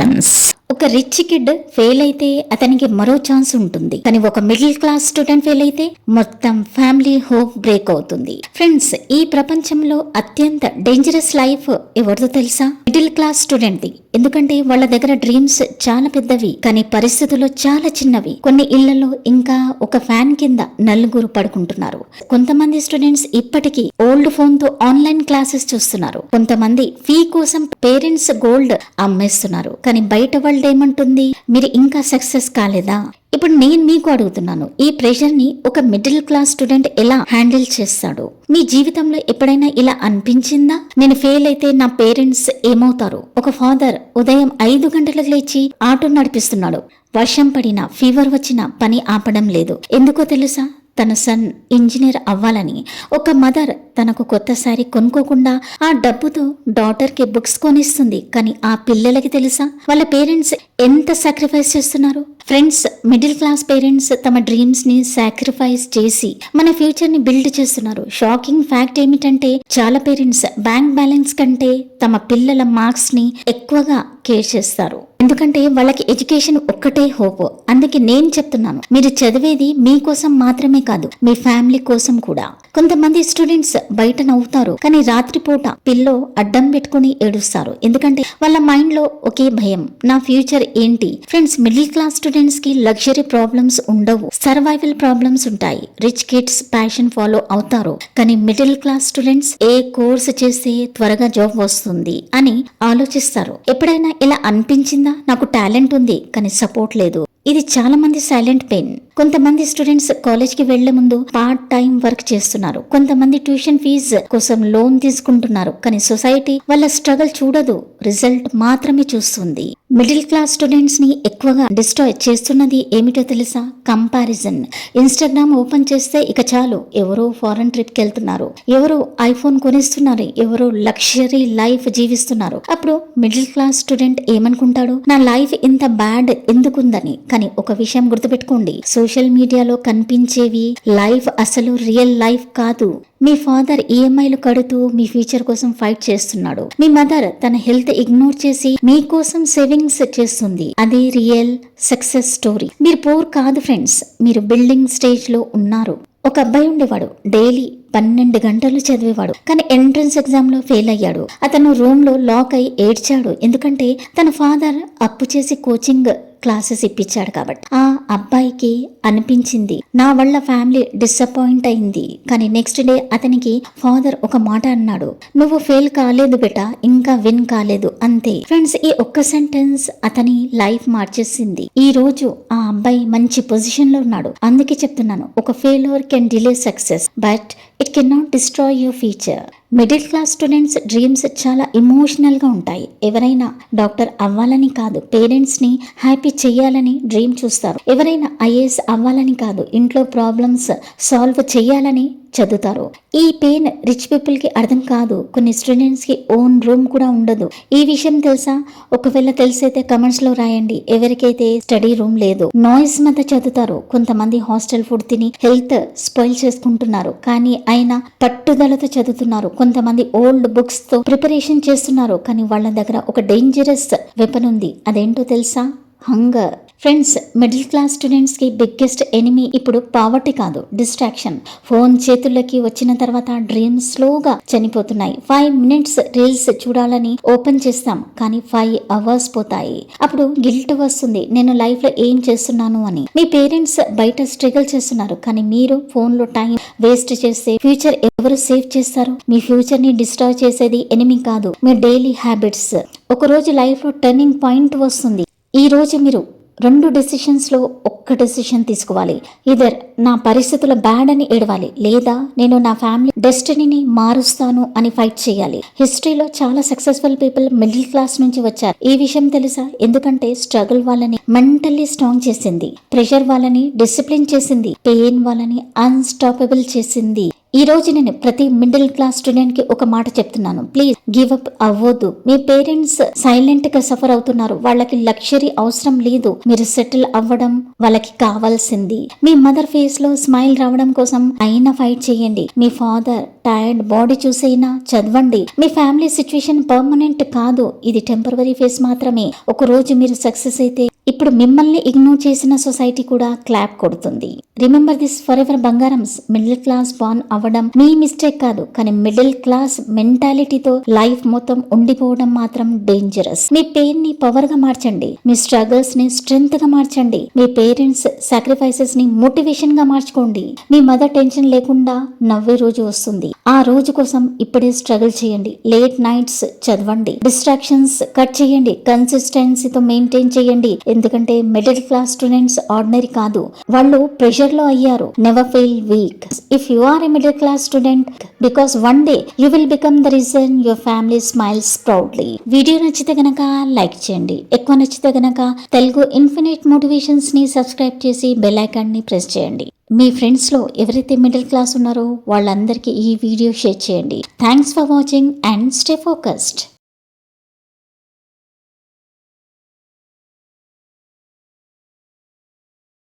Difference. ఒక rich kid fail అయితే అతనికి మరో ఛాన్స్ ఉంటుంది, కానీ ఒక మిడిల్ క్లాస్ స్టూడెంట్ ఫెయిల్ అయితే మొత్తం ఫ్యామిలీ హోప్ బ్రేక్ అవుతుంది. ఫ్రెండ్స్, ఈ ప్రపంచంలో అత్యంత డేంజరస్ లైఫ్ ఎవరిదో తెలుసా? Middle class student the. ఎందుకంటే వాళ్ళ దగ్గర డ్రీమ్స్ చాలా పెద్దవి, కానీ పరిస్థితులు చాలా చిన్నవి. కొన్ని ఇళ్లలో ఇంకా ఒక ఫ్యాన్ కింద నలుగురు పడుకుంటున్నారు. కొంతమంది స్టూడెంట్స్ ఇప్పటికీ ఓల్డ్ ఫోన్ తో ఆన్లైన్ క్లాసెస్ చూస్తున్నారు. కొంతమంది ఫీ కోసం పేరెంట్స్ గోల్డ్ అమ్మేస్తున్నారు. కానీ బయట వరల్డ్ ఏమంటుంది? మీరు ఇంకా సక్సెస్ కాలేదా? ఇప్పుడు నేను మీకు అడుగుతున్నాను, ఈ ప్రెషర్ ని ఒక మిడిల్ క్లాస్ స్టూడెంట్ ఎలా హ్యాండిల్ చేస్తాడు? మీ జీవితంలో ఎప్పుడైనా ఇలా అనిపించిందా? నేను ఫెయిల్ అయితే నా పేరెంట్స్ ఏమవుతారు? ఒక ఫాదర్ ఉదయం 5 గంటలకు లేచి ఆటో నడిపిస్తున్నాడు. వర్షం పడినా, ఫీవర్ వచ్చినా పని ఆపడం లేదు. ఎందుకో తెలుసా? తన సన్ ఇంజనీర్ అవ్వాలని. ఒక మదర్ తనకు కొత్త శారీ కొనుక్కోకుండా ఆ డబ్బుతో డాటర్ కి బుక్స్ కొనిస్తుంది. కానీ ఆ పిల్లలకి తెలుసా వాళ్ళ పేరెంట్స్ ఎంత సాక్రిఫైస్ చేస్తున్నారు? ఫ్రెండ్స్, మిడిల్ క్లాస్ పేరెంట్స్ తమ డ్రీమ్స్ ని సాక్రిఫైస్ చేసి మన ఫ్యూచర్ ని బిల్డ్ చేస్తున్నారు. షాకింగ్ ఫ్యాక్ట్ ఏమిటంటే చాలా పేరెంట్స్ బ్యాంక్ బ్యాలెన్స్ కంటే తమ పిల్లల మార్క్స్ ని ఎక్కువగా కేర్ చేస్తారు. ఎందుకంటే వాళ్ళకి ఎడ్యుకేషన్ ఒక్కటే హోప్. అందుకే నేను చెప్తున్నాను, మీరు చదివేది మీకోసం మాత్రమే కాదు, మీ ఫ్యామిలీ కోసం కూడా. కొంతమంది స్టూడెంట్స్ బయట నవ్వుతారు, కానీ రాత్రిపూట పిల్లో అడ్డం పెట్టుకుని ఏడుస్తారు. ఎందుకంటే వాళ్ళ మైండ్ లో ఒకే భయం, నా ఫ్యూచర్ ఏంటి? ఫ్రెండ్స్, మిడిల్ క్లాస్ స్టూడెంట్స్ కి లగ్జరీ ప్రాబ్లమ్స్ ఉండవు, సర్వైవల్ ప్రాబ్లమ్స్ ఉంటాయి. రిచ్ కిడ్స్ ప్యాషన్ ఫాలో అవుతారు, కానీ మిడిల్ క్లాస్ స్టూడెంట్స్ ఏ కోర్స్ చేస్తే త్వరగా జాబ్ వస్తుంది అని ఆలోచిస్తారు. ఎప్పుడైనా ఇలా అనిపించిందా? నాకు టాలెంట్ ఉంది కానీ సపోర్ట్ లేదు. ఇది చాలా మంది సైలెంట్ పెయిన్. కొంతమంది స్టూడెంట్స్ కాలేజ్ కి వెళ్లే ముందు పార్ట్ టైం వర్క్ చేస్తున్నారు. కొంతమంది ట్యూషన్ ఫీజు కోసం లోన్ తీసుకుంటున్నారు. కానీ సొసైటీ వాళ్ళ స్ట్రగుల్ చూడదు, రిజల్ట్ మాత్రమే చూస్తుంది. మిడిల్ క్లాస్ స్టూడెంట్స్ ని ఎక్కువగా డిస్ట్రాయ్ చేస్తున్నది ఏమిటో తెలుసా? కంపారిజన్. ఇన్స్టాగ్రామ్ ఓపెన్ చేస్తే ఇక చాలు, ఎవరో ఫారెన్ ట్రిప్ కి వెళ్తున్నారు, ఎవరో ఐఫోన్ కొనిస్తున్నారు, ఎవరో లగ్జరీ లైఫ్ జీవిస్తున్నారు. అప్పుడు మిడిల్ క్లాస్ స్టూడెంట్ ఏమనుకుంటాడు? నా లైఫ్ ఇంత బ్యాడ్ ఎందుకుందని. కానీ ఒక విషయం గుర్తుపెట్టుకోండి, సోషల్ మీడియాలో కనిపించేవి లైఫ్ అసలు రియల్ లైఫ్ కాదు. మీ ఫాదర్ ఈఎంఐలు కడుతూ మీ ఫ్యూచర్ కోసం ఫైట్ చేస్తున్నాడు. మీ మదర్ తన హెల్త్ ఇగ్నోర్ చేసి మీకోసం సేవింగ్స్ చేస్తుంది. అదే రియల్ సక్సెస్ స్టోరీ. మీరు పూర్ కాదు ఫ్రెండ్స్, మీరు బిల్డింగ్ స్టేజ్ లో ఉన్నారు. ఒక అబ్బాయి ఉండేవాడు, డైలీ 12 గంటలు చదివేవాడు. కానీ ఎంట్రన్స్ ఎగ్జామ్ లో ఫెయిల్ అయ్యాడు. అతను రూమ్ లో లాక్ అయి ఏడ్చాడు. ఎందుకంటే తన ఫాదర్ అప్పు చేసి కోచింగ్ క్లాసెస్ ఇప్పించాడు కాబట్టి. ఆ అబ్బాయికి అనిపించింది, నా వల్ల ఫ్యామిలీ డిసప్పాయింట్ అయింది. కానీ నెక్స్ట్ డే అతనికి ఫాదర్ ఒక మాట అన్నాడు, నువ్వు ఫెయిల్ కాలేదు బేటా, ఇంకా విన్ కాలేదు, అంతే. ఫ్రెండ్స్, ఈ ఒక్క సెంటెన్స్ అతని లైఫ్ మార్చేసింది. ఈ రోజు ఆ అబ్బాయి మంచి పొజిషన్ లో ఉన్నాడు. అందుకే చెప్తున్నాను, ఒక failure can delay success but it can not destroy your future. Middle class students dreams చాలా ఎమోషనల్ గా ఉంటాయి. ఎవరైనా డాక్టర్ అవ్వాలని కాదు, పేరెంట్స్ ని హ్యాపీ చేయాలని డ్రీమ్ చూస్తారు. ఎవరైనా ఐఏఎస్ అవ్వాలని కాదు, ఇంట్లో ప్రాబ్లమ్స్ సాల్వ్ చేయాలని చదువుతారు. ఈ పెయిన్ రిచ్ పీపుల్ కి అర్థం కాదు. కొన్ని స్టూడెంట్స్ కి ఓన్ రూమ్ కూడా ఉండదు. ఈ విషయం తెలుసా? ఒకవేళ తెలిసైతే కమెంట్స్ లో రాయండి. ఎవరికైతే స్టడీ రూమ్ లేదు, నాయిస్ మధ్య చదువుతారు. కొంతమంది హాస్టల్ ఫుడ్ తిని హెల్త్ స్పాయిల్ చేసుకుంటున్నారు, కానీ అయినా పట్టుదలతో చదువుతున్నారు. కొంతమంది ఓల్డ్ బుక్స్ తో ప్రిపరేషన్ చేస్తున్నారు, కానీ వాళ్ళ దగ్గర ఒక డేంజరస్ వెపన్ ఉంది. అదేంటో తెలుసా? Hunger. Friends, middle class students కి బిగ్గెస్ట్ ఎనిమీ ఇప్పుడు పావర్టీ కాదు, డిస్ట్రాక్షన్. ఫోన్ చేతుల్లోకి వచ్చిన తర్వాత డ్రీమ్స్ స్లోగా చనిపోతున్నాయి. 5 minutes రీల్స్ చూడాలని ఓపెన్ చేస్తాం, కానీ 5 hours పోతాయి. అప్పుడు గిల్ట్ వస్తుంది, నేను లైఫ్ లో ఏం చేస్తున్నాను అని. మీ పేరెంట్స్ బయట స్ట్రగుల్ చేస్తున్నారు, కానీ మీరు ఫోన్ లో టైం వేస్ట్ చేస్తే ఫ్యూచర్ ఎవరు సేవ్ చేస్తారు? మీ ఫ్యూచర్ ని డిస్ట్రాయ్ చేసేది ఎనిమీ కాదు, మీ డైలీ హ్యాబిట్స్. ఒక రోజు లైఫ్ లో టర్నింగ్ పాయింట్ వస్తుంది. ఈ రోజు మీరు 2 డెసిషన్స్ లో ఒక్క డెసిషన్ తీసుకోవాలి. ఇదర్ నా పరిస్థితుల బ్యాడ్ అని ఏడవాలి, లేదా నేను నా ఫ్యామిలీ డెస్టినీని మారుస్తాను అని ఫైట్ చేయాలి. హిస్టరీలో చాలా సక్సెస్ఫుల్ పీపుల్ మిడిల్ క్లాస్ నుంచి వచ్చారు. ఈ విషయం తెలుసా? ఎందుకంటే స్ట్రగుల్ వాళ్ళని మెంటల్లీ స్ట్రాంగ్ చేసింది, ప్రెషర్ వాళ్ళని డిసిప్లిన్ చేసింది, పెయిన్ వాళ్ళని అన్స్టాపబుల్ చేసింది. ఈ రోజు నేను ప్రతి మిడిల్ క్లాస్ స్టూడెంట్ కి ఒక మాట చెప్తున్నాను, ప్లీజ్ గివ్ అప్ అవ్వద్దు. మీ పేరెంట్స్ సైలెంట్ గా సఫర్ అవుతున్నారు, వాళ్ళకి లగ్జరీ అవసరం లేదు, మీరు సెటిల్ అవ్వడం వాళ్ళకి కావాల్సింది. మీ మదర్ ఫేస్ లో స్మైల్ రావడం కోసం అయినా ఫైట్ చేయండి. మీ ఫాదర్ టైర్డ్ బాడీ చూసైనా చదవండి. మీ ఫ్యామిలీ సిచ్యువేషన్ పర్మనెంట్ కాదు, ఇది టెంపరరీ ఫేస్ మాత్రమే. ఒక రోజు మీరు సక్సెస్ అయితే ఇప్పుడు మిమ్మల్ని ఇగ్నోర్ చేసిన సొసైటీ కూడా క్లాప్ కొడుతుంది. రిమెంబర్ దిస్ ఫర్ ఎవర్ బంగారమ్స్. మిడిల్ క్లాస్ బార్న్ అవ్వడం మీ మిస్టేక్ కాదు, కానీ మిడిల్ క్లాస్ మెంటాలిటీతో లైఫ్ మొత్తం ఉండిపోవడం మాత్రం డేంజరస్. మీ పెయిన్ ని పవర్ గా మార్చండి, మీ స్ట్రగుల్స్ ని స్ట్రెంగ్త్ గా మార్చండి, మీ పేరెంట్స్ సాక్రిఫైసెస్ ని మోటివేషన్ గా మార్చుకోండి. మీ మదర్ టెన్షన్ లేకుండా నవ్వే రోజు వస్తుంది. ఆ రోజు కోసం ఇప్పుడే స్ట్రగుల్ చేయండి. లేట్ నైట్స్ చదవండి, డిస్ట్రాక్షన్స్ కట్ చేయండి, కన్సిస్టెన్సీతో మెయింటైన్ చేయండి. ఎందుకంటే మిడిల్ క్లాస్ స్టూడెంట్స్ ఆర్డినరీ కాదు, వాళ్ళు ప్రెషర్ లో అయ్యారు. Never feel weak if you are a middle class student, because one day you will become the reason your family smiles proudly. Video నచ్చితే గనక like చేయండి, ఎక్కువ నచ్చితే గనక తెలుగు ఇన్ఫినిట్ మోటివేషన్స్ ని సబ్స్క్రైబ్ చేసి బెల్ ఐకాన్ ని ప్రెస్ చేయండి. మీ ఫ్రెండ్స్ లో ఎవరైతే మిడిల్ క్లాస్ ఉన్నారో వాళ్ళందరికీ ఈ వీడియో షేర్ చేయండి. Thanks for watching and stay focused.